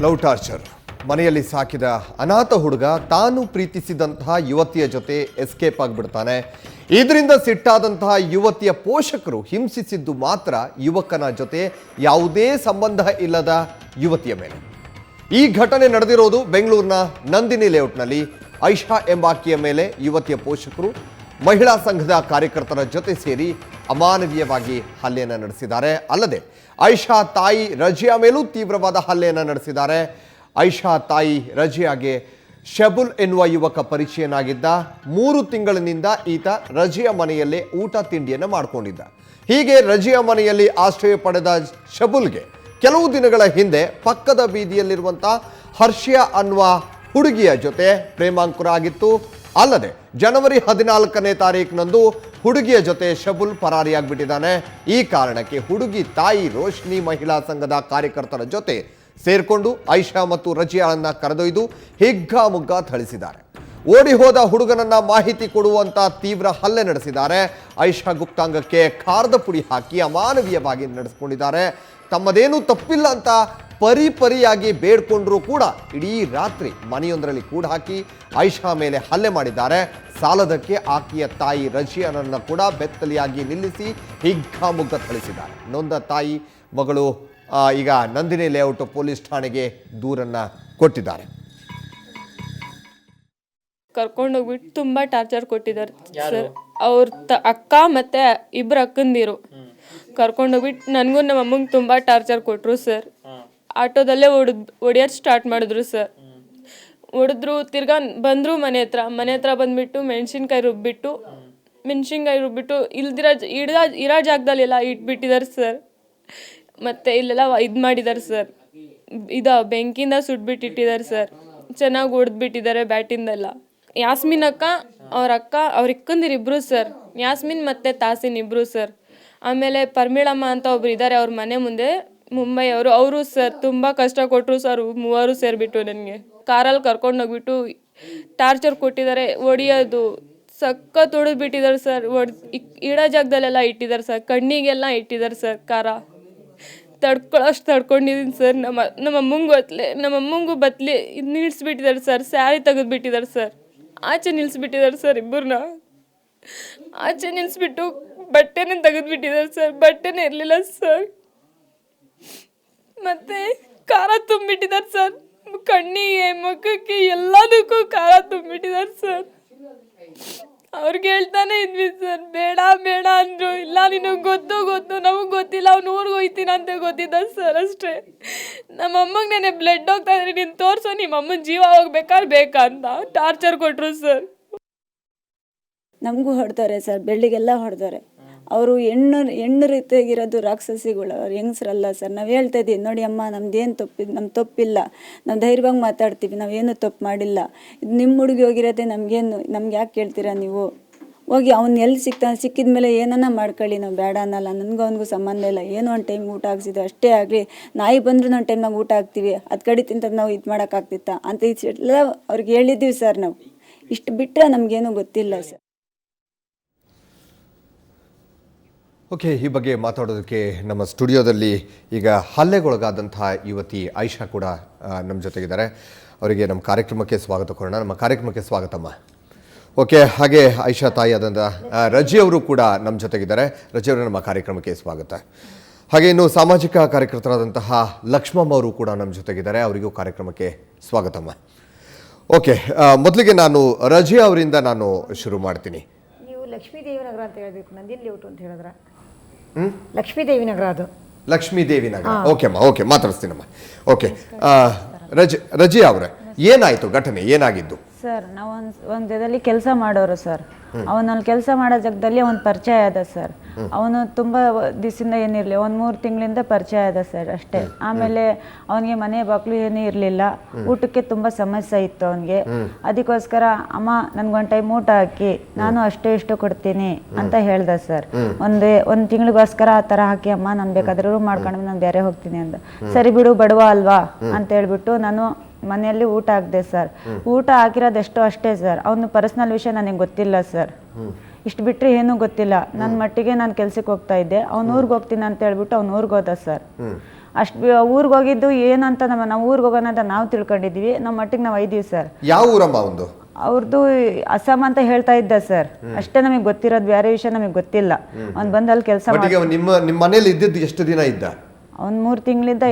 Love torture. ಮನೆಯಲ್ಲಿ ಸಾಕಿದ ಅನಾಥ ಹುಡುಗ ತಾನು ಪ್ರೀತಿಸಿದಂತಹ ಯುವತಿಯ ಜೊತೆ ಎಸ್ಕೇಪ್ ಆಗಿಬಿಡ್ತಾನೆ. ಇದರಿಂದ ಸಿಟ್ಟಾದಂತಹ ಯುವತಿಯ ಪೋಷಕರು ಹಿಂಸಿಸಿದ್ದು ಮಾತ್ರ ಯುವಕನ ಜೊತೆ ಯಾವುದೇ ಸಂಬಂಧ ಇಲ್ಲದ ಯುವತಿಯ ಮೇಲೆ. ಈ ಘಟನೆ ನಡೆದಿರೋದು ಬೆಂಗಳೂರಿನ ನಂದಿನಿ ಲೇಔಟ್ನಲ್ಲಿ. ಐಷಾ ಎಂಬಾಕೆಯ ಮೇಲೆ ಯುವತಿಯ ಪೋಷಕರು ಮಹಿಳಾ ಸಂಘದ ಕಾರ್ಯಕರ್ತರ ಜೊತೆ ಸೇರಿ ಅಮಾನವೀಯವಾಗಿ ಹಲ್ಲೆಯನ್ನು ನಡೆಸಿದ್ದಾರೆ. ಅಲ್ಲದೆ ಐಷಾ ತಾಯಿ ರಜಿಯಾ ಮೇಲೂ ತೀವ್ರವಾದ ಹಲ್ಲೆಯನ್ನು ನಡೆಸಿದ್ದಾರೆ. ಐಷಾ ತಾಯಿ ರಜಿಯಾಗೆ ಶಬುಲ್ ಎನ್ನುವ ಯುವಕ ಪರಿಚಯನಾಗಿದ್ದ. 3 ತಿಂಗಳಿನಿಂದ ಈತ ರಜಿಯಾ ಮನೆಯಲ್ಲೇ ಊಟ ತಿಂಡಿಯನ್ನು ಮಾಡಿಕೊಂಡಿದ್ದ. ಹೀಗೆ ರಜಿಯಾ ಮನೆಯಲ್ಲಿ ಆಶ್ರಯ ಪಡೆದ ಶಬುಲ್ಗೆ ಕೆಲವು ದಿನಗಳ ಹಿಂದೆ ಪಕ್ಕದ ಬೀದಿಯಲ್ಲಿರುವಂಥ ಹರ್ಷಿಯಾ ಅನ್ನುವ ಹುಡುಗಿಯ ಜೊತೆ ಪ್ರೇಮಾಂಕುರ ಆಗಿತ್ತು. ಅಲ್ಲದೆ ಜನವರಿ 14ನೇ ತಾರೀಕಿನಂದು ಹುಡುಗಿಯ ಜೊತೆ ಶಬುಲ್ ಪರಾರಿಯಾಗಿಬಿಟ್ಟಿದ್ದಾನೆ. ಈ ಕಾರಣಕ್ಕೆ ಹುಡುಗಿ ತಾಯಿ ರೋಶ್ನಿ ಮಹಿಳಾ ಸಂಘದ ಕಾರ್ಯಕರ್ತರ ಜೊತೆ ಸೇರ್ಕೊಂಡು ಐಷಾ ಮತ್ತು ರಜಿಯಾಳನ್ನ ಕರೆದೊಯ್ದು ಹಿಗ್ಗಾಮುಗ್ಗಾ ಥಳಿಸಿದ್ದಾರೆ. ಓಡಿ ಹೋದ ಹುಡುಗನನ್ನ ಮಾಹಿತಿ ಕೊಡುವಂತ ತೀವ್ರ ಹಲ್ಲೆ ನಡೆಸಿದ್ದಾರೆ. ಐಷಾ ಗುಪ್ತಾಂಗಕ್ಕೆ ಖಾರದ ಪುಡಿ ಹಾಕಿ ಅಮಾನವೀಯವಾಗಿ ನಡೆಸ್ಕೊಂಡಿದ್ದಾರೆ. ತಮ್ಮದೇನೂ ತಪ್ಪಿಲ್ಲ ಅಂತ ಪರಿಯಾಗಿ ಬೇಡ್ಕೊಂಡ್ರೂ ಕೂಡ ಇಡೀ ರಾತ್ರಿ ಮನೆಯೊಂದರಲ್ಲಿ ಕೂಡ ಹಾಕಿ ಐಷಾ ಮೇಲೆ ಹಲ್ಲೆ ಮಾಡಿದ್ದಾರೆ. ಸಾಲದಕ್ಕೆ ಆಕೆಯ ತಾಯಿ ರಜಿಯಾನನ್ನ ಕೂಡ ಬೆತ್ತಲಿಯಾಗಿ ನಿಲ್ಲಿಸಿ ಹಿಗ್ಗಾಮುಗ್ಗ ಥಳಿಸಿದ್ದಾರೆ. ನೊಂದ ತಾಯಿ ಮಗಳು ಈಗ ನಂದಿನಿ ಲೇಔಟ್ ಪೊಲೀಸ್ ಠಾಣೆಗೆ ದೂರನ್ನ ಕೊಟ್ಟಿದ್ದಾರೆ. ಕರ್ಕೊಂಡೋಗ್ಬಿಟ್ಟು ತುಂಬಾ ಟಾರ್ಚರ್ ಕೊಟ್ಟಿದ್ದಾರೆ ಸರ್. ಅವ್ರ ಅಕ್ಕ ಮತ್ತೆ ಇಬ್ರು ಅಕ್ಕಂದಿರು ಕರ್ಕೊಂಡೋಗ್ಬಿಟ್ಟು ನನಗೂ ನಮ್ಮ ಅಮ್ಮಂಗೆ ತುಂಬಾ ಟಾರ್ಚರ್ ಕೊಟ್ಟರು ಸರ್. ಆಟೋದಲ್ಲೇ ಹೊಡಿಯೋದು ಸ್ಟಾರ್ಟ್ ಮಾಡಿದ್ರು ಸರ್. ಹೊಡೆದ್ರು, ತಿರ್ಗಾ ಬಂದರು ಮನೆ ಹತ್ರ ಬಂದ್ಬಿಟ್ಟು ಮೆಣಸಿನ್ಕಾಯಿ ರುಬ್ಬಿಟ್ಟು ಇರೋ ಜಾಗದಲ್ಲೆಲ್ಲ ಇಟ್ಬಿಟ್ಟಿದ್ದಾರೆ ಸರ್. ಮತ್ತು ಇಲ್ಲೆಲ್ಲ ಇದು ಮಾಡಿದ್ದಾರೆ ಸರ್, ಬೆಂಕಿಯಿಂದ ಸುಟ್ಬಿಟ್ಟಿಟ್ಟಿದ್ದಾರೆ ಸರ್. ಚೆನ್ನಾಗಿ ಹೊಡೆದ್ಬಿಟ್ಟಿದ್ದಾರೆ ಬ್ಯಾಟಿಂದೆಲ್ಲ. ಯಾಸ್ಮಿನ್ ಅಕ್ಕ ಅವ್ರ ಇಕ್ಕಂದಿರಿಬ್ರು ಸರ್, ಯಾಸ್ಮಿನ್ ಮತ್ತು ತಾಸಿನ್ ಇಬ್ಬರು ಸರ್. ಆಮೇಲೆ ಪರ್ಮಿಳಮ್ಮ ಅಂತ ಒಬ್ರು ಇದ್ದಾರೆ ಅವ್ರ ಮನೆ ಮುಂದೆ, ಮುಂಬೈಯವರು. ಅವರು ಸರ್ ತುಂಬ ಕಷ್ಟ ಕೊಟ್ಟರು ಸರ್. 3 ಸೇರಿಬಿಟ್ಟು ನನಗೆ ಕಾರಲ್ಲಿ ಕರ್ಕೊಂಡೋಗ್ಬಿಟ್ಟು ಟಾರ್ಚರ್ ಕೊಟ್ಟಿದ್ದಾರೆ. ಹೊಡಿಯೋದು ಸಖತ್ ಹೊಡೆದ್ಬಿಟ್ಟಿದ್ದಾರೆ ಸರ್. ಇಡೋ ಜಾಗದಲ್ಲೆಲ್ಲ ಇಟ್ಟಿದ್ದಾರೆ ಸರ್, ಕಣ್ಣಿಗೆಲ್ಲ ಇಟ್ಟಿದ್ದಾರೆ ಸರ್. ಖಾರ ತಡ್ಕೊಳ್ಳೋಷ್ಟು ತಡ್ಕೊಂಡಿದ್ದೀನಿ ಸರ್. ನಮ್ಮ ಅಮ್ಮಂಗೂ ಬತ್ಲಿ ನಿಲ್ಲಿಸ್ಬಿಟ್ಟಿದ್ದಾರೆ ಸರ್. ಸ್ಯಾರಿ ತೆಗೆದುಬಿಟ್ಟಿದ್ದಾರೆ ಸರ್. ಆಚೆ ನಿಲ್ಲಿಸ್ಬಿಟ್ಟಿದ್ದಾರೆ ಸರ್. ಇಬ್ಬರನ್ನ ಆಚೆ ನಿಲ್ಲಿಸ್ಬಿಟ್ಟು ಬಟ್ಟೆನೇ ತೆಗೆದುಬಿಟ್ಟಿದ್ದಾರೆ ಸರ್. ಬಟ್ಟೆನೇ ಇರಲಿಲ್ಲ ಸರ್. ಮತ್ತೆ ಖಾರ ತುಂಬಿಟ್ಟಿದ್ದಾರೆ ಸರ್. ಕಣ್ಣಿಗೆ, ಮುಖಕ್ಕೆ ಎಲ್ಲದಕ್ಕೂ ಖಾರ ತುಂಬಿಟ್ಟಿದ್ದಾರೆ ಸರ್. ಅವ್ರಿಗೆ ಹೇಳ್ತಾನೆ ಇದ್ವಿ ಸರ್, ಬೇಡ ಅಂದರು. ಇಲ್ಲ ನಿನಗೆ ಗೊತ್ತು ನಮಗೆ ಗೊತ್ತಿಲ್ಲ, ಅವ್ನು ಊರಿಗೆ ಹೋಯ್ತೀನಿ ಅಂತ ಗೊತ್ತಿದ್ದ ಸರ್ ಅಷ್ಟೇ. ನಮ್ಮ ಅಮ್ಮಗೆ ನೆನೆ ಬ್ಲಡ್ ಹೋಗ್ತಾ ಇದ್ರಿ, ನೀನು ತೋರಿಸೋ, ನಿಮ್ಮ ಅಮ್ಮನ ಜೀವ ಬೇಕಾ ಅಂತ ಟಾರ್ಚರ್ ಕೊಟ್ಟರು ಸರ್. ನಮಗೂ ಹೊಡೆದವ್ರೆ ಸರ್, ಬೆಳ್ಳಿಗೆಲ್ಲ ಹೊಡೆದವ್ರೆ. ಅವರು ಹೆಣ್ಣು ರೀತಿಯಾಗಿರೋದು ರಾಕ್ಷಸಿಗಳು, ಅವ್ರು ಹೆಂಗಸ್ರಲ್ಲ ಸರ್. ನಾವು ಹೇಳ್ತಾ ಇದ್ದೀವಿ, ನೋಡಿ ಅಮ್ಮ ನಮ್ದೇನು ನಮ್ಮ ತಪ್ಪಿಲ್ಲ, ನಾವು ಧೈರ್ಯವಾಗಿ ಮಾತಾಡ್ತೀವಿ, ನಾವೇನು ತಪ್ಪು ಮಾಡಿಲ್ಲ. ಇದು ನಿಮ್ಮ ಹುಡುಗಿ ಹೋಗಿರೋದೆ, ನಮ್ಗೆ ಯಾಕೆ ಕೇಳ್ತೀರಾ ನೀವು? ಹೋಗಿ ಅವ್ನು ಎಲ್ಲಿ ಸಿಕ್ಕಿದ ಮೇಲೆ ಏನನ್ನ ಮಾಡ್ಕೊಳ್ಳಿ, ನಾವು ಬೇಡ ಅನ್ನಲ್ಲ. ನನಗೂ ಅವನಿಗೂ ಸಂಬಂಧ ಇಲ್ಲ. ಏನೋ ಒಂದು ಟೈಮ್ ಊಟ ಹಾಕ್ಸಿದ್ದು ಅಷ್ಟೇ ಆಗಲಿ. ನಾಯಿ ಬಂದರೂ ನಾವು ಟೈಮ್ನಾಗ ಊಟ ಹಾಕ್ತೀವಿ, ಅದು ಕಡಿ ತಿಂತದ್ದು ನಾವು ಇದು ಮಾಡೋಕ್ಕಾಗ್ತಿತ್ತ ಅಂತ ಇಷ್ಟೆಲ್ಲ ಅವ್ರಿಗೆ ಹೇಳಿದ್ದೀವಿ ಸರ್. ನಾವು ಇಷ್ಟು ಬಿಟ್ಟರೆ ನಮಗೇನು ಗೊತ್ತಿಲ್ಲ ಸರ್. ಓಕೆ, ಈ ಬಗ್ಗೆ ಮಾತಾಡೋದಕ್ಕೆ ನಮ್ಮ ಸ್ಟುಡಿಯೋದಲ್ಲಿ ಈಗ ಹಲ್ಲೆಗೊಳಗಾದಂತಹ ಯುವತಿ ಐಷಾ ಕೂಡ ನಮ್ಮ ಜೊತೆಗಿದ್ದಾರೆ. ಅವರಿಗೆ ನಮ್ಮ ಕಾರ್ಯಕ್ರಮಕ್ಕೆ ಸ್ವಾಗತ ಕೊಡೋಣ. ನಮ್ಮ ಕಾರ್ಯಕ್ರಮಕ್ಕೆ ಸ್ವಾಗತಮ್ಮ. ಓಕೆ, ಹಾಗೆ ಐಷಾ ತಾಯಿ ಆದಂಥ ರಜಿ ಅವರು ಕೂಡ ನಮ್ಮ ಜೊತೆಗಿದ್ದಾರೆ. ರಜಿ ಅವರು ನಮ್ಮ ಕಾರ್ಯಕ್ರಮಕ್ಕೆ ಸ್ವಾಗತ. ಹಾಗೆ ಇನ್ನು ಸಾಮಾಜಿಕ ಕಾರ್ಯಕರ್ತರಾದಂತಹ ಲಕ್ಷ್ಮಮ್ಮ ಅವರು ಕೂಡ ನಮ್ಮ ಜೊತೆಗಿದ್ದಾರೆ. ಅವರಿಗೂ ಕಾರ್ಯಕ್ರಮಕ್ಕೆ ಸ್ವಾಗತಮ್ಮ. ಓಕೆ, ಮೊದಲಿಗೆ ನಾನು ರಜಿ ಅವರಿಂದ ನಾನು ಶುರು ಮಾಡ್ತೀನಿ. ನೀವು ಲಕ್ಷ್ಮೀದೇವಿ ನಗರ ಅಂತ ಹೇಳಬೇಕು, ನಂದಿನಿ ಲೇಔಟ್ ಅಂತ ಹೇಳಿದ್ರೆ ಲಕ್ಷ್ಮೀದೇವಿ ನಗರ. ಅದು ಲಕ್ಷ್ಮೀದೇವಿ ನಗರ. ಓಕೆ ಅಮ್ಮ, ಓಕೆ, ಮಾತಾಡಿಸ್ತೀನಮ್ಮ. ಓಕೆ, ರಜಿ ಅವರೇ, ಏನಾಯಿತು ಘಟನೆ, ಏನಾಗಿದ್ದು? ಸರ್, ನಾವು ಒಂದು ಇದರಲ್ಲಿ ಕೆಲಸ ಮಾಡೋರು ಸರ್. ಅವನಲ್ಲಿ ಕೆಲಸ ಮಾಡೋ ಜಾಗದಲ್ಲಿ ಒಂದು ಪರಿಚಯ ಆದ ಸರ್. ಅವನು ತುಂಬ ದಿವಸದಿಂದ ಏನಿರಲಿ, 3 ತಿಂಗಳಿಂದ ಪರಿಚಯ ಆದ ಸರ್ ಅಷ್ಟೇ. ಆಮೇಲೆ ಅವನಿಗೆ ಮನೆ ಬಾಗಿಲು ಏನೂ ಇರಲಿಲ್ಲ. ಊಟಕ್ಕೆ ತುಂಬ ಸಮಸ್ಯೆ ಇತ್ತು ಅವನಿಗೆ. ಅದಕ್ಕೋಸ್ಕರ ಅಮ್ಮ ನನಗೊಂದು ಟೈಮ್ ಊಟ ಹಾಕಿ, ನಾನು ಇಷ್ಟು ಕೊಡ್ತೀನಿ ಅಂತ ಹೇಳ್ದೆ ಸರ್. ಒಂದು ತಿಂಗಳಿಗೋಸ್ಕರ ಆ ಥರ ಹಾಕಿ ಅಮ್ಮ, ನಾನು ಬೇಕಾದ್ರೆ ರೂಮ್ ಮಾಡ್ಕೊಂಡು ನಾನು ಬೇರೆ ಹೋಗ್ತೀನಿ ಅಂತ. ಸರಿ ಬಿಡು, ಬಡವ ಅಲ್ವಾ ಅಂತ ಹೇಳ್ಬಿಟ್ಟು ನಾನು ಮನೆಯಲ್ಲಿ ಊಟ ಹಾಕಿದೆ ಸರ್. ಊಟ ಹಾಕಿರೋದೆಷ್ಟೋ ಅಷ್ಟೇ ಸರ್. ಅವನು ಪರ್ಸ್ನಲ್ ವಿಷಯ ನನಗೆ ಗೊತ್ತಿಲ್ಲ ಸರ್. ಇಷ್ಟು ಬಿಟ್ಟರೆ ಏನೂ ಗೊತ್ತಿಲ್ಲ. ನನ್ನ ಮಟ್ಟಿಗೆ ನಾನು ಕೆಲ್ಸಕ್ಕೆ ಹೋಗ್ತಾ ಇದ್ದೆ. ಅವ್ನು ಊರಿಗೆ ಹೋಗ್ತೀನಿ ಅಂತ ಹೇಳ್ಬಿಟ್ಟು ಅವ್ನು ಊರಿಗೆ ಹೋದ ಸರ್. ಅಷ್ಟು ಊರಿಗೆ ಹೋಗಿದ್ದು ಏನಂತ ನಾವು ಊರಿಗೆ ಹೋಗೋಣ ಅಂತ ನಾವು ತಿಳ್ಕೊಂಡಿದ್ವಿ. ನಮ್ಮ ಮಟ್ಟಿಗೆ ನಾವು ಐದೀವಿ ಸರ್. ಯಾವ ಊರಮ್ಮ ಒಂದು? ಅವ್ರದ್ದು ಅಸ್ಸಾಂ ಅಂತ ಹೇಳ್ತಾ ಇದ್ದ ಸರ್. ಅಷ್ಟೇ ನಮಗೆ ಗೊತ್ತಿರೋದು, ಬೇರೆ ವಿಷಯ ನಮಗೆ ಗೊತ್ತಿಲ್ಲ. ಅವ್ನು ಬಂದು ಅಲ್ಲಿ ಕೆಲಸ ನಿಮ್ಮ ಮನೇಲಿ ಇದ್ದಿದ್ದು ಎಷ್ಟು ದಿನ ಇದ್ದ? ಅವ್ನು 3 ತಿಂಗಳಿಂದ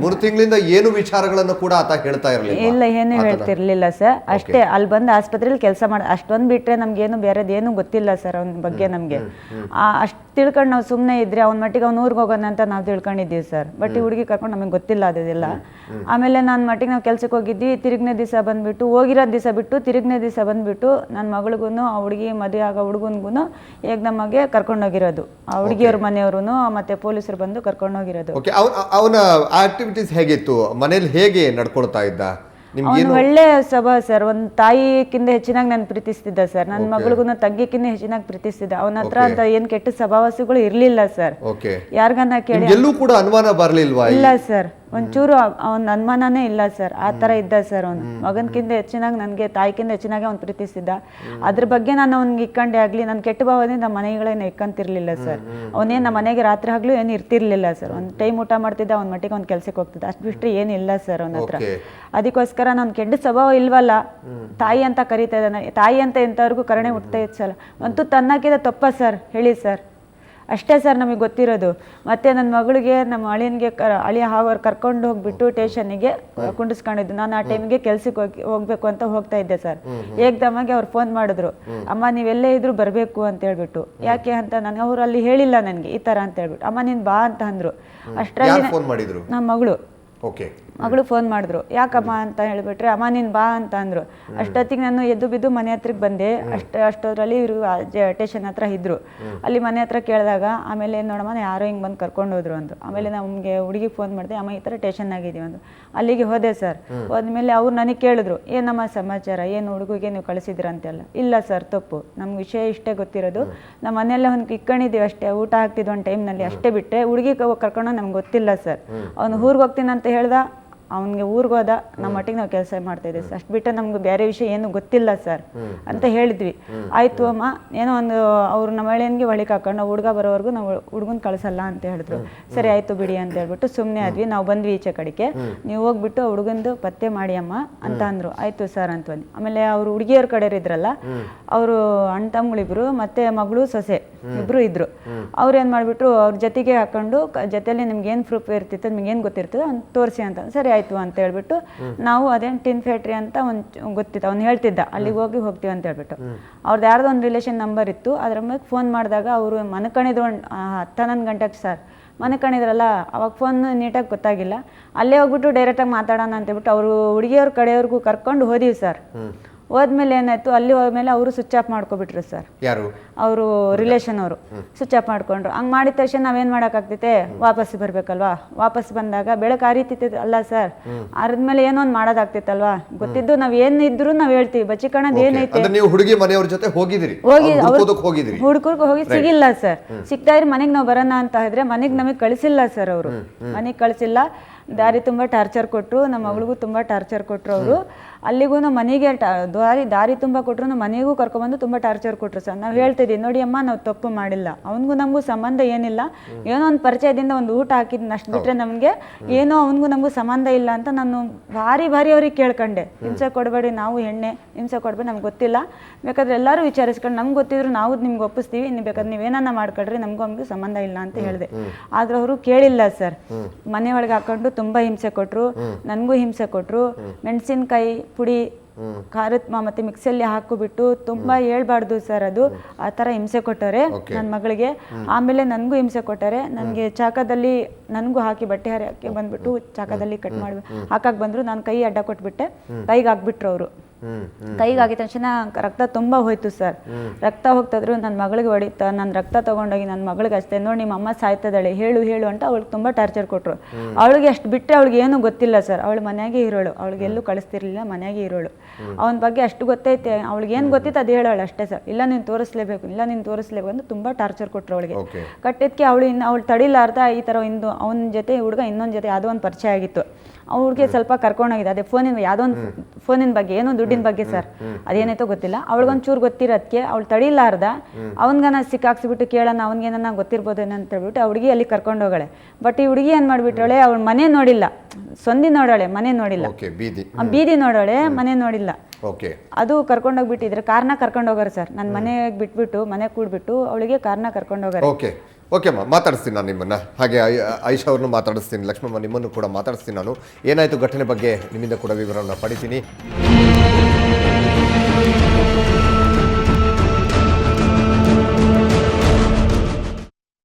ಮೂರು ತಿಂಗಳಿಂದ ಏನು ವಿಚಾರಗಳನ್ನು ಕೂಡ ಆತ ಹೇಳ್ತಾ ಇರಲಿಲ್ಲ? ಇಲ್ಲ, ಏನು ಹೇಳ್ತಿರ್ಲಿಲ್ಲ ಸರ್. ಅಷ್ಟೇ ಅಲ್ಲಿ ಬಂದು ಆಸ್ಪತ್ರೆಯಲ್ಲಿ ಕೆಲಸ ಮಾಡಿ ಅಷ್ಟೊಂದು ಬಿಟ್ರೆ ನಮ್ಗೇನು ಬೇರೆದೇನು ಗೊತ್ತಿಲ್ಲ ಸರ್ ಅವನ ಬಗ್ಗೆ ನಮಗೆ. ಅಷ್ಟು ತಿಳ್ಕೊಂಡು ನಾವು ಸುಮ್ಮನೆ ಇದ್ರೆ ಅವ್ನ ಮಟ್ಟಿಗೆ ಅವ್ನು ಊರಿಗೆ ಹೋಗೋಣ ಅಂತ ನಾವು ತಿಳ್ಕೊಂಡಿದ್ದೀವಿ ಸರ್. ಬಟ್ ಈ ಹುಡುಗಿ ಕರ್ಕೊಂಡು ನಮಗೆ ಗೊತ್ತಿಲ್ಲ ಅದೆಲ್ಲ. ಆಮೇಲೆ ನನ್ನ ಮಟ್ಟಿಗೆ ನಾವು ಕೆಲ್ಸಕ್ಕೆ ಹೋಗಿದ್ವಿ. ತಿರುಗನೇ ದಿವಸ ಬಂದುಬಿಟ್ಟು, ಹೋಗಿರೋದು ದಿವಸ ಬಿಟ್ಟು ತಿರುಗನೇ ದಿವಸ ಬಂದುಬಿಟ್ಟು ನನ್ನ ಮಗಳಿಗೂ ಆ ಹುಡುಗಿ ಮದುವೆ ಆಗೋ ಹುಡುಗನಿಗೂ ಏಕದಮ್ಮಾಗೆ ಕರ್ಕೊಂಡೋಗಿರೋದು. ಆ ಹುಡುಗಿಯವ್ರ ಮನೆಯವರು ಮತ್ತು ಪೊಲೀಸರು ಬಂದು ಕರ್ಕೊಂಡೋಗಿರೋದು. ಅವನ ಆಕ್ಟಿವಿಟೀಸ್ ಹೇಗಿತ್ತು ಮನೇಲಿ? ಹೇಗೆ ನಡ್ಕೊಳ್ತಾ ಇದ್ದ? ಅವನು ಒಳ್ಳೆ ಸ್ವಭಾವ ಸರ್. ಒಂದು ತಾಯಿಕ್ಕಿಂತ ಹೆಚ್ಚಿನಾಗಿ ನಾನು ಪ್ರೀತಿಸ್ತಿದ್ದ ಸರ್. ನನ್ನ ಮಗಳಿಗೂ ತಂಗಿಕ್ಕಿಂತ ಹೆಚ್ಚಿನಾಗಿ ಪ್ರೀತಿಸ್ತಿದ್ದ. ಅವನ ಹತ್ರ ಅಂತ ಏನ್ ಕೆಟ್ಟ ಸ್ವಭಾವಗಳು ಇರ್ಲಿಲ್ಲ ಸರ್. ಯಾರಿಗನ್ನ ಕೇಳಿ ಎಲ್ಲೂ ಕೂಡ ಅನುಮಾನ ಬರ್ಲಿಲ್ವಾ? ಇಲ್ಲ ಸರ್, ಒಂಚೂರು ಅವನ ಅನುಮಾನನೇ ಇಲ್ಲ ಸರ್. ಆ ಥರ ಇದ್ದ ಸರ್. ಅವನು ಮಗನ್ಕಿಂತ ಹೆಚ್ಚಿನಾಗಿ ನನಗೆ ತಾಯಿಕಿಂತ ಹೆಚ್ಚಿನಾಗಿ ಅವ್ನು ಪ್ರೀತಿಸ್ತಿದ್ದ. ಅದ್ರ ಬಗ್ಗೆ ನಾನು ಅವ್ನಿಗೆ ಇಕ್ಕಂಡೆ ಆಗಲಿ, ನನ್ನ ಕೆಟ್ಟ ಭಾವದಿಂದ ನಮ್ಮ ಮನೆಗಳೇನು ಇಕ್ಕಂತಿರ್ಲಿಲ್ಲ ಸರ್. ಅವನೇನು ನಮ್ಮ ಮನೆಗೆ ರಾತ್ರಿ ಆಗ್ಲೂ ಏನು ಇರ್ತಿರ್ಲಿಲ್ಲ ಸರ್. ಒಂದು ಟೈಮ್ ಊಟ ಮಾಡ್ತಿದ್ದ, ಅವ್ನ ಮಟ್ಟಿಗೆ ಅವ್ನು ಕೆಲ್ಸಕ್ಕೆ ಹೋಗ್ತಿದ್ದ. ಅಷ್ಟು ಬಿಟ್ಟರೆ ಏನಿಲ್ಲ ಸರ್ ಅವನ ಹತ್ರ. ಅದಕ್ಕೋಸ್ಕರ ನಾನು ಕೆಟ್ಟ ಸ್ವಭಾವ ಇಲ್ವಲ್ಲ, ತಾಯಿ ಅಂತ ಕರೀತಾ ಇದ್ದಾನೆ. ತಾಯಿ ಅಂತ ಎಂಥವ್ರಿಗೂ ಕರುಣೆ ಹುಡ್ತಾ ಇತ್ತು ಸರ್. ಅಂತೂ ತನ್ನಕ್ಕಿಂತ ತಪ್ಪ ಸರ್, ಹೇಳಿ ಸರ್. ಅಷ್ಟೇ ಸರ್ ನಮಗೆ ಗೊತ್ತಿರೋದು. ಮತ್ತು ನನ್ನ ಮಗಳಿಗೆ ನಮ್ಮ ಅಳಿಯನಿಗೆ ಅಳಿಯ ಹಾವರು ಕರ್ಕೊಂಡು ಹೋಗ್ಬಿಟ್ಟು ಸ್ಟೇಷನ್ನಿಗೆ ಕುಂಡಿಸ್ಕೊಂಡಿದ್ದು. ನಾನು ಆ ಟೈಮಿಗೆ ಕೆಲ್ಸಕ್ಕೆ ಹೋಗ್ಬೇಕು ಅಂತ ಹೋಗ್ತಾ ಇದ್ದೆ ಸರ್. ಏಕದಮ್ಮಾಗಿ ಅವ್ರು ಫೋನ್ ಮಾಡಿದ್ರು, ಅಮ್ಮ ನೀವೆಲ್ಲೇ ಇದ್ರು ಬರಬೇಕು ಅಂತ ಹೇಳ್ಬಿಟ್ಟು. ಯಾಕೆ ಅಂತ ನನಗೆ ಅವ್ರು ಅಲ್ಲಿ ಹೇಳಿಲ್ಲ ನನಗೆ ಈ ಥರ ಅಂತ ಹೇಳ್ಬಿಟ್ಟು. ಅಮ್ಮ ನೀನು ಬಾ ಅಂತ ಅಂದರು. ಅಷ್ಟರಲ್ಲಿ ನಮ್ಮ ಮಗಳು ಫೋನ್ ಮಾಡಿದ್ರು. ಯಾಕಮ್ಮ ಅಂತ ಹೇಳಿಬಿಟ್ರೆ, ಅಮ್ಮ ನೀನು ಬಾ ಅಂತ ಅಂದರು. ಅಷ್ಟೊತ್ತಿಗೆ ನಾನು ಎದ್ದು ಬಿದ್ದು ಮನೆ ಹತ್ರಕ್ಕೆ ಬಂದೆ. ಅಷ್ಟೊತ್ತರಲ್ಲಿ ಇವರು ಸ್ಟೇಷನ್ ಹತ್ರ ಇದ್ದರು. ಅಲ್ಲಿ ಮನೆ ಹತ್ರ ಕೇಳಿದಾಗ ಆಮೇಲೆ ನೋಡಮ್ಮ ಯಾರೋ ಹಿಂಗೆ ಬಂದು ಕರ್ಕೊಂಡು ಹೋದ್ರು ಅಂದರು. ಆಮೇಲೆ ನಮಗೆ ಹುಡುಗಿಗೆ ಫೋನ್ ಮಾಡಿದೆ, ಅಮ್ಮ ಈ ಥರ ಸ್ಟೇಷನ್ ಆಗಿದ್ದೀವಿ ಅಂದರು. ಅಲ್ಲಿಗೆ ಹೋದೆ ಸರ್. ಹೋದ್ಮೇಲೆ ಅವ್ರು ನನಗೆ ಕೇಳಿದ್ರು, ಏನಮ್ಮ ಸಮಾಚಾರ, ಏನು ಹುಡುಗಿಗೆ ನೀವು ಕಳಿಸಿದ್ರ ಅಂತೆಲ್ಲ. ಇಲ್ಲ ಸರ್, ತಪ್ಪು, ನಮ್ಗೆ ವಿಷಯ ಇಷ್ಟೇ ಗೊತ್ತಿರೋದು. ನಮ್ಮ ಮನೆಯಲ್ಲೇ ಒಂದು ಇಟ್ಕೊಂಡಿದ್ದೀವಿ ಅಷ್ಟೇ, ಊಟ ಹಾಕ್ತಿದ್ವಿ ಒಂದು ಟೈಮ್ನಲ್ಲಿ ಅಷ್ಟೇ. ಬಿಟ್ಟರೆ ಹುಡುಗಿ ಕರ್ಕೊಂಡು ನಮ್ಗೆ ಗೊತ್ತಿಲ್ಲ ಸರ್. ಅವ್ನು ಊರಿಗೆ ಹೋಗ್ತೀನಿ ಅಂತ ಹೇಳ್ದ, ಅವನಿಗೆ ಊರಿಗೆ ಹೋದ. ನಮ್ಮ ಮಟ್ಟಿಗೆ ನಾವು ಕೆಲಸ ಮಾಡ್ತಾ ಇದ್ದೀವಿ ಸರ್. ಅಷ್ಟು ಬಿಟ್ಟು ನಮ್ಗೆ ಬೇರೆ ವಿಷಯ ಏನು ಗೊತ್ತಿಲ್ಲ ಸರ್ ಅಂತ ಹೇಳಿದ್ವಿ. ಆಯಿತು ಅಮ್ಮ, ಏನೋ ಒಂದು ಅವ್ರು ನಮ್ಮ ಮಳೆಯನ್ಗೆ ಒಳಗೆ ಹಾಕೊಂಡು ಹುಡುಗ ಬರೋವರೆಗೂ ನಾವು ಹುಡುಗನ ಕಳಿಸಲ್ಲ ಅಂತ ಹೇಳಿದ್ರು. ಸರಿ ಆಯಿತು ಬಿಡಿ ಅಂತ ಹೇಳ್ಬಿಟ್ಟು ಸುಮ್ಮನೆ ಆದ್ವಿ. ನಾವು ಬಂದ್ವಿ ಈಚೆ ಕಡೆಗೆ. ನೀವು ಹೋಗ್ಬಿಟ್ಟು ಹುಡುಗಂದು ಪತ್ತೆ ಮಾಡಿ ಅಮ್ಮ ಅಂತ ಅಂದರು. ಆಯಿತು ಸರ್ ಅಂತ ಬಂದು. ಆಮೇಲೆ ಅವರು ಹುಡುಗಿಯವ್ರ ಕಡೆ ಇದ್ರಲ್ಲ, ಅವರು ಅಣ್ಣ ತಮ್ಮಗಳಿಬ್ರು ಮತ್ತು ಮಗಳು ಸೊಸೆ ಇಬ್ಬರು ಇದ್ದರು. ಅವ್ರು ಏನು ಮಾಡಿಬಿಟ್ರು, ಅವ್ರ ಜೊತೆಗೆ ಹಾಕೊಂಡು ಜೊತೆಯಲ್ಲಿ ನಿಮ್ಗೆ ಏನು ಪ್ರೂಫ್ ಇರ್ತಿತ್ತು, ನಿಮ್ಗೆ ಏನು ಗೊತ್ತಿರ್ತದೆ ಅವ್ನು ತೋರಿಸಿ ಅಂತ. ಸರಿ ಆಯಿತು ಅಂತ ಹೇಳ್ಬಿಟ್ಟು ನಾವು ಅದೇನು ಟಿನ್ ಫ್ಯಾಕ್ಟ್ರಿ ಅಂತ ಒಂದು ಗೊತ್ತಿತ್ತು, ಅವ್ನು ಹೇಳ್ತಿದ್ದ, ಅಲ್ಲಿಗೆ ಹೋಗ್ತೀವಿ ಅಂತ ಹೇಳ್ಬಿಟ್ಟು. ಅವ್ರದ್ದು ಯಾರ್ದೋ ಒಂದು ರಿಲೇಷನ್ ನಂಬರ್ ಇತ್ತು. ಅದ್ರ ಮೇಲೆ ಫೋನ್ ಮಾಡಿದಾಗ ಅವರು ಮನಕಣಿದ್ರು 10-11 ಗಂಟೆಗೆ ಸರ್. ಮನಕಣಿದ್ರಲ್ಲ, ಅವಾಗ ಫೋನ್ ನೀಟಾಗಿ ಗೊತ್ತಾಗಿಲ್ಲ. ಅಲ್ಲೇ ಹೋಗ್ಬಿಟ್ಟು ಡೈರೆಕ್ಟಾಗಿ ಮಾತಾಡೋಣ ಅಂತ ಹೇಳ್ಬಿಟ್ಟು ಅವರು ಹುಡುಗಿಯವ್ರ ಕಡೆಯವ್ರಿಗೂ ಕರ್ಕೊಂಡು ಹೋದಿವಿ ಸರ್. ಹೋದ್ಮೇಲೆ ಏನಾಯ್ತು, ಅಲ್ಲಿ ಹೋದ್ಮೇಲೆ ಅವರು ಸ್ವಿಚ್ ಆಫ್ ಮಾಡ್ಕೊಬಿಟ್ರು ಸರ್. ಯಾರು? ಅವರು ರಿಲೇಷನ್ ಅವರು ಸ್ವಿಚ್ ಆಫ್ ಮಾಡ್ಕೊಂಡ್ರು. ಹಂಗೆ ಮಾಡಿದ ತಕ್ಷಣ ನಾವೇನು ಮಾಡೋಕ್ಕಾಗ್ತೈತೆ, ವಾಪಸ್ ಬರಬೇಕಲ್ವಾ. ವಾಪಸ್ ಬಂದಾಗ ಬೆಳಕು ಅರಿತಿತ್ತು ಅಲ್ಲ ಸರ್. ಅರಿದ್ಮೇಲೆ ಏನೋ ಒಂದು ಮಾಡೋದಾಗ್ತಿತ್ತಲ್ವಾ. ಗೊತ್ತಿದ್ದು ನಾವ್ ಏನಿದ್ರು ನಾವ್ ಹೇಳ್ತೀವಿ, ಬಚ್ಚಿಕಣದ್ ಏನೈತೆ. ಹುಡುಗಿ ಮನೆಯವ್ರ ಜೊತೆ ಹೋಗಿದ್ರಿ? ಹುಡುಗರ್ಗೆ ಹೋಗಿ ಸಿಗಿಲ್ಲ ಸರ್. ಸಿಗ್ತಾ ಇದ್ರೆ ಮನೆಗೆ ನಾವು ಬರೋಣ ಅಂತ ಇದ್ರೆ ಮನೆಗೆ ನಮಗೆ ಕಳಿಸಿಲ್ಲ ಸರ್. ಅವರು ಮನೆಗೆ ಕಳಿಸಿಲ್ಲ. ದಾರಿ ತುಂಬ ಟಾರ್ಚರ್ ಕೊಟ್ಟರು. ನಮ್ಮ ಮಗಳಿಗೂ ತುಂಬ ಟಾರ್ಚರ್ ಕೊಟ್ಟರು ಅವರು. ಅಲ್ಲಿಗೂ ಮನೆಗೆ ದಾರಿ ತುಂಬ ಕೊಟ್ಟರು. ನಮ್ಮ ಮನೆಗೂ ಕರ್ಕೊಂಡ್ಬಂದು ತುಂಬ ಟಾರ್ಚರ್ ಕೊಟ್ಟರು ಸರ್. ನಾವು ಹೇಳ್ತಿದ್ದೀವಿ, ನೋಡಿ ಅಮ್ಮ ನಾವು ತಪ್ಪು ಮಾಡಿಲ್ಲ, ಅವನಿಗೂ ನಮಗೂ ಸಂಬಂಧ ಏನಿಲ್ಲ, ಏನೋ ಒಂದು ಪರಿಚಯದಿಂದ ಒಂದು ಊಟ ಹಾಕಿದ್ನ ಅಷ್ಟು ಬಿಟ್ಟರೆ ನಮಗೆ ಏನೋ ಅವನಿಗೂ ನಮಗೂ ಸಂಬಂಧ ಇಲ್ಲ ಅಂತ ನಾನು ಭಾರಿ ಅವ್ರಿಗೆ ಕೇಳ್ಕೊಂಡೆ. ಹಿಂಸೆ ಕೊಡಬೇಡಿ, ನಾವು ಹೆಣ್ಣೆ, ಹಿಂಸೆ ಕೊಡಬೇಡಿ, ನಮ್ಗೆ ಗೊತ್ತಿಲ್ಲ, ಬೇಕಾದ್ರೆ ಎಲ್ಲರೂ ವಿಚಾರಿಸ್ಕೊಂಡು ನಮ್ಗೆ ಗೊತ್ತಿದ್ರು ನಾವು ನಿಮ್ಗೆ ಒಪ್ಪಿಸ್ತೀವಿ, ನೀವು ಬೇಕಾದ್ರೆ ನೀವೇನನ್ನ ಮಾಡ್ಕೊಳ್ರಿ, ನಮಗೂ ನಮಗೂ ಸಂಬಂಧ ಇಲ್ಲ ಅಂತ ಹೇಳಿದೆ. ಆದ್ರೆ ಅವರು ಕೇಳಿಲ್ಲ ಸರ್. ಮನೆ ಒಳಗೆ ಹಾಕೊಂಡು ತುಂಬ ಹಿಂಸೆ ಕೊಟ್ಟರು, ನನಗೂ ಹಿಂಸೆ ಕೊಟ್ಟರು. ಮೆಣಸಿನ್ಕಾಯಿ ಪುಡಿ ಖಾರದ ಮತ್ತೆ ಮಿಕ್ಸಿಯಲ್ಲಿ ಹಾಕಿಬಿಟ್ಟು ತುಂಬ ಹೇಳ್ಬಾರ್ದು ಸರ್, ಅದು ಆ ಥರ ಹಿಂಸೆ ಕೊಟ್ಟರೆ ನನ್ನ ಮಗಳಿಗೆ. ಆಮೇಲೆ ನನಗೂ ಹಿಂಸೆ ಕೊಟ್ಟರೆ. ನನಗೆ ಚಾಕದಲ್ಲಿ ನನಗೂ ಹಾಕಿ ಬಟ್ಟೆ ಹಾಕಿ ಬಂದ್ಬಿಟ್ಟು ಚಾಕದಲ್ಲಿ ಕಟ್ ಮಾಡಿ ಹಾಕಕ್ಕೆ ಬಂದರು. ನಾನು ಕೈ ಅಡ್ಡ ಕೊಟ್ಬಿಟ್ಟೆ, ಕೈಗೆ ಹಾಕ್ಬಿಟ್ರು ಅವರು. ಕೈಗೆ ಆಗಿದ ತಕ್ಷಣ ರಕ್ತ ತುಂಬ ಹೋಯ್ತು ಸರ್. ರಕ್ತ ಹೋಗ್ತಿದ್ರು. ನನ್ನ ಮಗಳಿಗೆ ಹೊಡಿತಾ ನನ್ನ ರಕ್ತ ತೊಗೊಂಡೋಗಿ ನನ್ನ ಮಗಳಿಗೆ ಅಷ್ಟೇ, ನೋಡಿ ನಿಮ್ಮ ಅಮ್ಮ ಸಾಯ್ತದಾಳೆ, ಹೇಳು ಅಂತ ಅವಳಿಗೆ ತುಂಬ ಟಾರ್ಚರ್ ಕೊಟ್ಟರು. ಅವಳಿಗೆ ಅಷ್ಟು ಬಿಟ್ಟರೆ ಅವಳಿಗೆ ಏನೂ ಗೊತ್ತಿಲ್ಲ ಸರ್. ಅವಳು ಮನೆಯಾಗೆ ಇರೋಳು, ಅವಳಿಗೆ ಎಲ್ಲೂ ಕಳಿಸ್ತಿರ್ಲಿಲ್ಲ, ಮನೆಯಾಗೆ ಇರೋಳು. ಅವನ ಬಗ್ಗೆ ಅಷ್ಟು ಗೊತ್ತೈತೆ, ಅವಳಿಗೆ ಏನು ಗೊತ್ತಿತ್ತು ಅದು ಹೇಳೋಳು ಅಷ್ಟೇ ಸರ್. ಇಲ್ಲ ನೀನು ತೋರಿಸ್ಲೇಬೇಕು ಅಂತ ತುಂಬ ಟಾರ್ಚರ್ ಕೊಟ್ಟರು ಅವಳಿಗೆ. ಕಟ್ಟಿದ್ದಕ್ಕೆ ಅವಳು ತಡಿಲಾರ್ದ ಈ ಥರ ಅವನ ಜೊತೆ ಹುಡುಗ ಇನ್ನೊಂದು ಜೊತೆ ಯಾವುದೋ ಒಂದು ಪರಿಚಯ ಆಗಿತ್ತು. ಅವ್ರಿಗೆ ಸ್ವಲ್ಪ ಕರ್ಕೊಂಡೋಗಿದೆ ಅದೇ ಫೋನಿನ ಯಾವುದೋ ಒಂದು ಫೋನಿನ ಬಗ್ಗೆ ಏನೋ ದುಡ್ಡಿನ ಬಗ್ಗೆ ಸರ್ ಅದೇನಾಯ್ತೋ ಗೊತ್ತಿಲ್ಲ. ಅವಳಿಗೊಂಚೂರು ಗೊತ್ತಿರೋದಕ್ಕೆ ಅವಳು ತಡಿಲಾರ್ದ ಅವನಿಗನ ಸಿಕ್ಕಾಕ್ಸಿಬಿಟ್ಟು ಕೇಳೋಣ ಅವ್ನಿಗೇನ ಗೊತ್ತಿರ್ಬೋದೇನೋ ಅಂತ ಹೇಳ್ಬಿಟ್ಟು ಆ ಹುಡುಗಿ ಅಲ್ಲಿ ಕರ್ಕೊಂಡು ಹೋಗಳೆ. ಬಟ್ ಈ ಹುಡುಗಿ ಏನು ಮಾಡಿಬಿಟ್ರಳೆ, ಅವಳು ಮನೆ ನೋಡಿಲ್ಲ, ಸೊಂದಿ ನೋಡೋಳೆ, ಮನೆ ನೋಡಿಲ್ಲ, ಬೀದಿ ನೋಡೋಳೆ, ಮನೆ ನೋಡಿಲ್ಲ. ಅದು ಕರ್ಕೊಂಡೋಗ್ಬಿಟ್ಟಿದ್ರೆ ಕಾರ್ನ ಕರ್ಕೊಂಡು ಹೋಗೋರು ಸರ್. ನನ್ನ ಮನೆಗೆ ಬಿಟ್ಬಿಟ್ಟು ಮನೆ ಕೂಡ್ಬಿಟ್ಟು ಅವಳಿಗೆ ಕಾರ್ನ ಕರ್ಕೊಂಡು ಹೋಗೋರು. ಓಕೆ ಅಮ್ಮ, ಮಾತಾಡಿಸ್ತೀನಿ ನಾನು ನಿಮ್ಮನ್ನು. ಹಾಗೆ ಐಶಾ ಅವ್ರನ್ನೂ ಮಾತಾಡಿಸ್ತೀನಿ, ಲಕ್ಷ್ಮಮ್ಮ ನಿಮ್ಮನ್ನು ಕೂಡ ಮಾತಾಡಿಸ್ತೀನಿ ನಾನು. ಏನಾಯಿತು ಘಟನೆ ಬಗ್ಗೆ ನಿಮ್ಮಿಂದ ಕೂಡ ವಿವರವನ್ನು ಪಡಿತೀನಿ.